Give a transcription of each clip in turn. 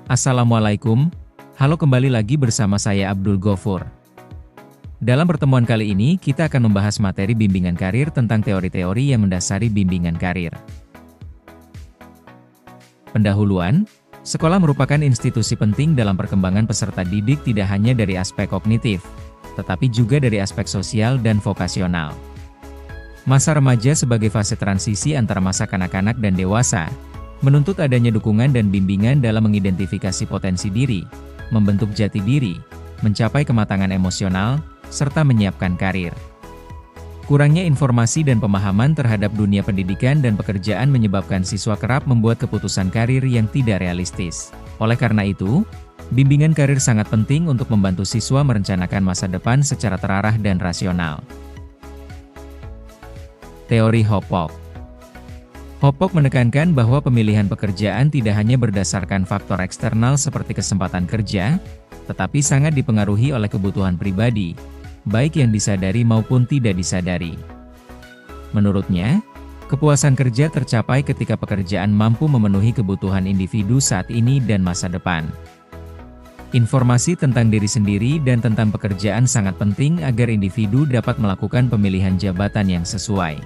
Assalamualaikum, halo kembali lagi bersama saya Abdul Gofur. Dalam pertemuan kali ini kita akan membahas materi bimbingan karir tentang teori-teori yang mendasari bimbingan karir. Pendahuluan, sekolah merupakan institusi penting dalam perkembangan peserta didik tidak hanya dari aspek kognitif, tetapi juga dari aspek sosial dan vokasional. Masa remaja sebagai fase transisi antara masa kanak-kanak dan dewasa, menuntut adanya dukungan dan bimbingan dalam mengidentifikasi potensi diri, membentuk jati diri, mencapai kematangan emosional, serta menyiapkan karir. Kurangnya informasi dan pemahaman terhadap dunia pendidikan dan pekerjaan menyebabkan siswa kerap membuat keputusan karir yang tidak realistis. Oleh karena itu, bimbingan karir sangat penting untuk membantu siswa merencanakan masa depan secara terarah dan rasional. Teori Hopok. Hopok menekankan bahwa pemilihan pekerjaan tidak hanya berdasarkan faktor eksternal seperti kesempatan kerja, tetapi sangat dipengaruhi oleh kebutuhan pribadi, baik yang disadari maupun tidak disadari. Menurutnya, kepuasan kerja tercapai ketika pekerjaan mampu memenuhi kebutuhan individu saat ini dan masa depan. Informasi tentang diri sendiri dan tentang pekerjaan sangat penting agar individu dapat melakukan pemilihan jabatan yang sesuai.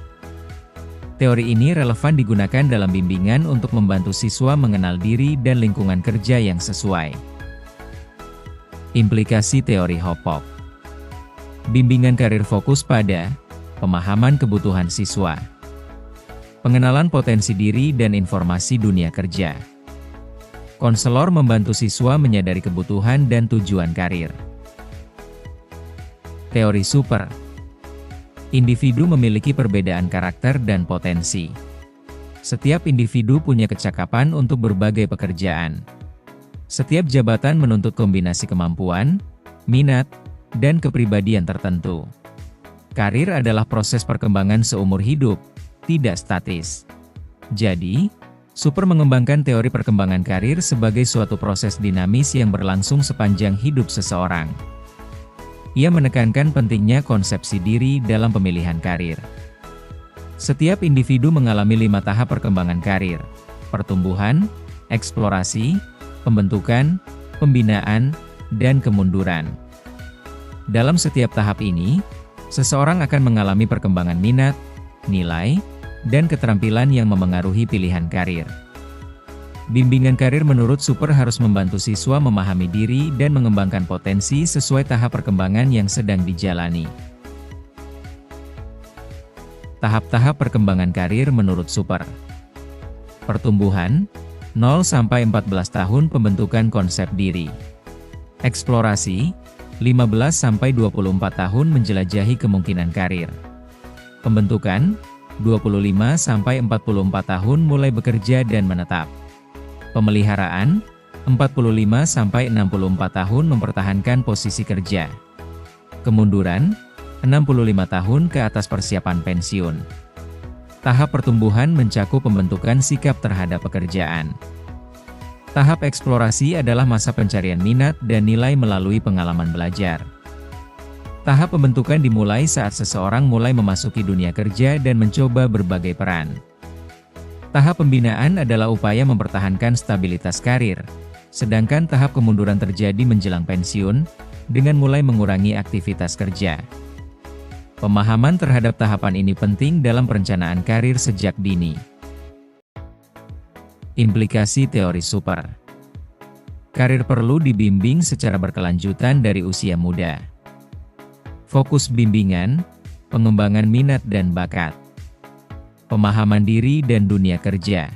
Teori ini relevan digunakan dalam bimbingan untuk membantu siswa mengenal diri dan lingkungan kerja yang sesuai. Implikasi teori Hopok. Bimbingan karir fokus pada pemahaman kebutuhan siswa, pengenalan potensi diri dan informasi dunia kerja. Konselor membantu siswa menyadari kebutuhan dan tujuan karir. Teori Super. Individu memiliki perbedaan karakter dan potensi. Setiap individu punya kecakapan untuk berbagai pekerjaan. Setiap jabatan menuntut kombinasi kemampuan, minat, dan kepribadian tertentu. Karir adalah proses perkembangan seumur hidup, tidak statis. Jadi, Super mengembangkan teori perkembangan karir sebagai suatu proses dinamis yang berlangsung sepanjang hidup seseorang. Ia menekankan pentingnya konsepsi diri dalam pemilihan karir. Setiap individu mengalami 5 tahap perkembangan karir: pertumbuhan, eksplorasi, pembentukan, pembinaan, dan kemunduran. Dalam setiap tahap ini, seseorang akan mengalami perkembangan minat, nilai, dan keterampilan yang memengaruhi pilihan karir. Bimbingan karir menurut Super harus membantu siswa memahami diri dan mengembangkan potensi sesuai tahap perkembangan yang sedang dijalani. Tahap-tahap perkembangan karir menurut Super. Pertumbuhan, 0-14 tahun pembentukan konsep diri. Eksplorasi, 15-24 tahun menjelajahi kemungkinan karir. Pembentukan, 25-44 tahun mulai bekerja dan menetap. Pemeliharaan, 45-64 tahun mempertahankan posisi kerja. Kemunduran, 65 tahun ke atas persiapan pensiun. Tahap pertumbuhan mencakup pembentukan sikap terhadap pekerjaan. Tahap eksplorasi adalah masa pencarian minat dan nilai melalui pengalaman belajar. Tahap pembentukan dimulai saat seseorang mulai memasuki dunia kerja dan mencoba berbagai peran. Tahap pembinaan adalah upaya mempertahankan stabilitas karir, sedangkan tahap kemunduran terjadi menjelang pensiun, dengan mulai mengurangi aktivitas kerja. Pemahaman terhadap tahapan ini penting dalam perencanaan karir sejak dini. Implikasi teori Super. Karir perlu dibimbing secara berkelanjutan dari usia muda. Fokus bimbingan, pengembangan minat dan bakat. Pemahaman diri dan dunia kerja.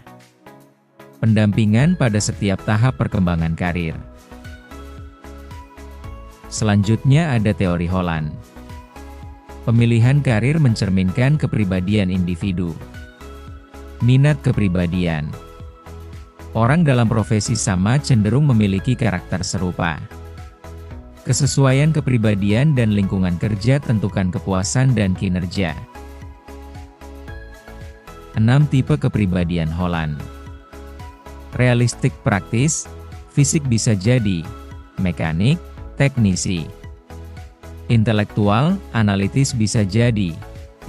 Pendampingan pada setiap tahap perkembangan karir. Selanjutnya ada teori Holland. Pemilihan karir mencerminkan kepribadian individu. Minat kepribadian. Orang dalam profesi sama cenderung memiliki karakter serupa. Kesesuaian kepribadian dan lingkungan kerja tentukan kepuasan dan kinerja. 6 tipe kepribadian Holland. Realistik praktis, fisik bisa jadi, mekanik, teknisi. Intelektual, analitis bisa jadi,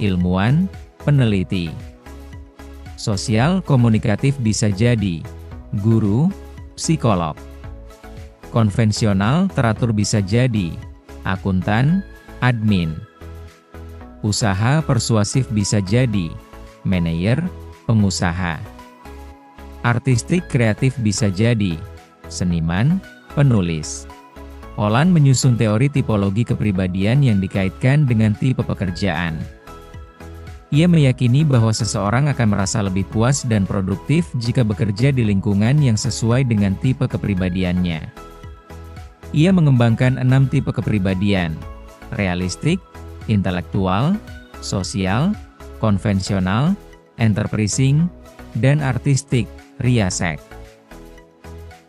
ilmuwan, peneliti. Sosial komunikatif bisa jadi, guru, psikolog. Konvensional, teratur bisa jadi akuntan, admin. Usaha persuasif bisa jadi manajer, pengusaha. Artistik kreatif bisa jadi seniman, penulis. Holland menyusun teori tipologi kepribadian yang dikaitkan dengan tipe pekerjaan. Ia meyakini bahwa seseorang akan merasa lebih puas dan produktif jika bekerja di lingkungan yang sesuai dengan tipe kepribadiannya. Ia mengembangkan 6 tipe kepribadian: realistik, intelektual, sosial, konvensional, enterprising, dan artistik, riasek.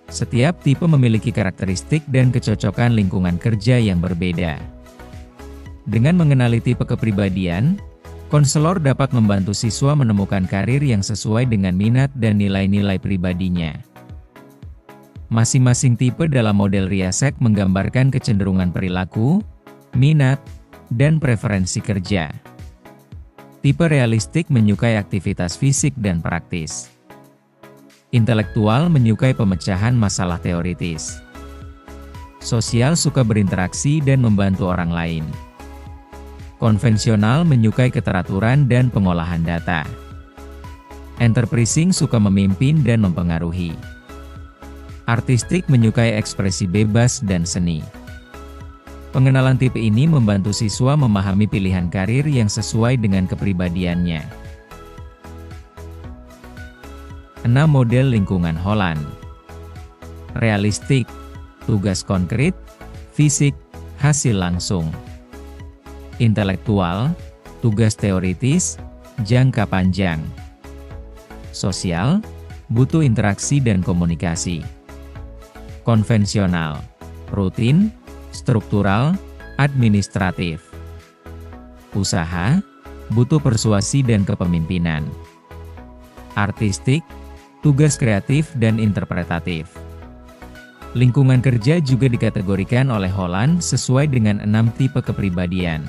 Setiap tipe memiliki karakteristik dan kecocokan lingkungan kerja yang berbeda. Dengan mengenali tipe kepribadian, konselor dapat membantu siswa menemukan karir yang sesuai dengan minat dan nilai-nilai pribadinya. Masing-masing tipe dalam model riasek menggambarkan kecenderungan perilaku, minat, dan preferensi kerja. Tipe realistik menyukai aktivitas fisik dan praktis. Intelektual menyukai pemecahan masalah teoritis. Sosial suka berinteraksi dan membantu orang lain. Konvensional menyukai keteraturan dan pengolahan data. Enterprising suka memimpin dan mempengaruhi. Artistik menyukai ekspresi bebas dan seni. Pengenalan tipe ini membantu siswa memahami pilihan karir yang sesuai dengan kepribadiannya. 6 model lingkungan Holland. Realistik, tugas konkret, fisik, hasil langsung. Intelektual, tugas teoritis, jangka panjang. Sosial, butuh interaksi dan komunikasi. Konvensional, rutin, struktural, administratif. Usaha, butuh persuasi dan kepemimpinan. Artistik, tugas kreatif dan interpretatif. Lingkungan kerja juga dikategorikan oleh Holland sesuai dengan 6 tipe kepribadian.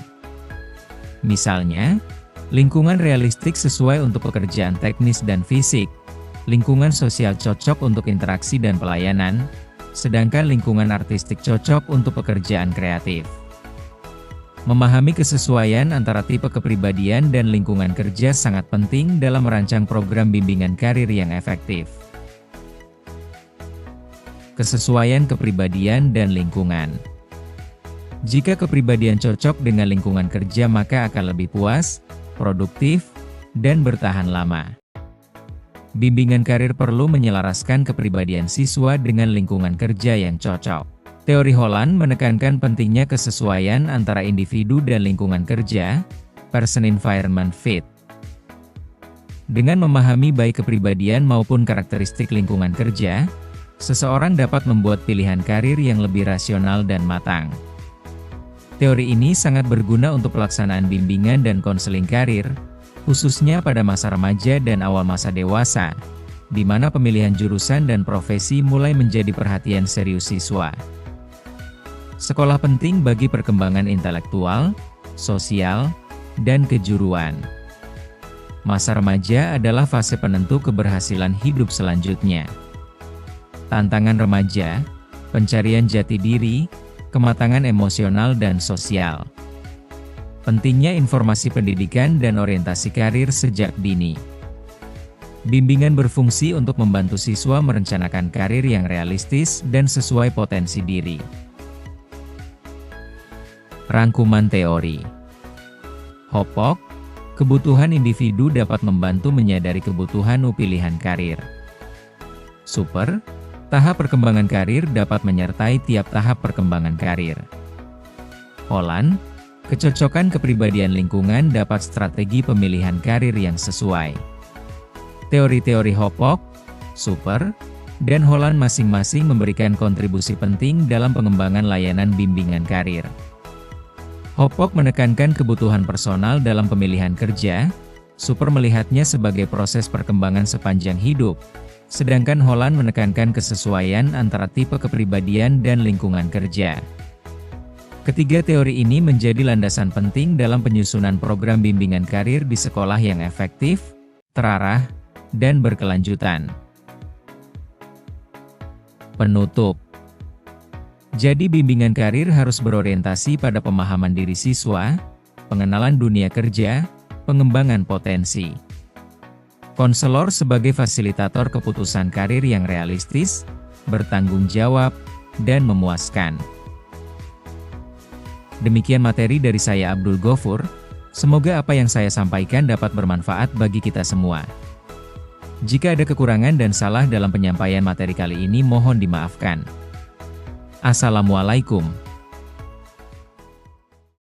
Misalnya, lingkungan realistik sesuai untuk pekerjaan teknis dan fisik, lingkungan sosial cocok untuk interaksi dan pelayanan, sedangkan lingkungan artistik cocok untuk pekerjaan kreatif. Memahami kesesuaian antara tipe kepribadian dan lingkungan kerja sangat penting dalam merancang program bimbingan karir yang efektif. Kesesuaian kepribadian dan lingkungan. Jika kepribadian cocok dengan lingkungan kerja, maka akan lebih puas, produktif, dan bertahan lama. Bimbingan karir perlu menyelaraskan kepribadian siswa dengan lingkungan kerja yang cocok. Teori Holland menekankan pentingnya kesesuaian antara individu dan lingkungan kerja, person-environment fit. Dengan memahami baik kepribadian maupun karakteristik lingkungan kerja, seseorang dapat membuat pilihan karir yang lebih rasional dan matang. Teori ini sangat berguna untuk pelaksanaan bimbingan dan konseling karir, khususnya pada masa remaja dan awal masa dewasa, di mana pemilihan jurusan dan profesi mulai menjadi perhatian serius siswa. Sekolah penting bagi perkembangan intelektual, sosial, dan kejuruan. Masa remaja adalah fase penentu keberhasilan hidup selanjutnya. Tantangan remaja, pencarian jati diri, kematangan emosional dan sosial. Pentingnya informasi pendidikan dan orientasi karir sejak dini. Bimbingan berfungsi untuk membantu siswa merencanakan karir yang realistis dan sesuai potensi diri. Rangkuman teori. Hopok, kebutuhan individu dapat membantu menyadari kebutuhan pilihan karir. Super, tahap perkembangan karir dapat menyertai tiap tahap perkembangan karir. Holland, kecocokan kepribadian lingkungan dapat strategi pemilihan karir yang sesuai. Teori-teori Hopok, Super, dan Holland masing-masing memberikan kontribusi penting dalam pengembangan layanan bimbingan karir. Hopok menekankan kebutuhan personal dalam pemilihan kerja, Super melihatnya sebagai proses perkembangan sepanjang hidup, sedangkan Holland menekankan kesesuaian antara tipe kepribadian dan lingkungan kerja. Ketiga teori ini menjadi landasan penting dalam penyusunan program bimbingan karir di sekolah yang efektif, terarah, dan berkelanjutan. Penutup. Jadi bimbingan karir harus berorientasi pada pemahaman diri siswa, pengenalan dunia kerja, pengembangan potensi. Konselor sebagai fasilitator keputusan karir yang realistis, bertanggung jawab, dan memuaskan. Demikian materi dari saya Abdul Ghafur, semoga apa yang saya sampaikan dapat bermanfaat bagi kita semua. Jika ada kekurangan dan salah dalam penyampaian materi kali ini mohon dimaafkan. Assalamualaikum.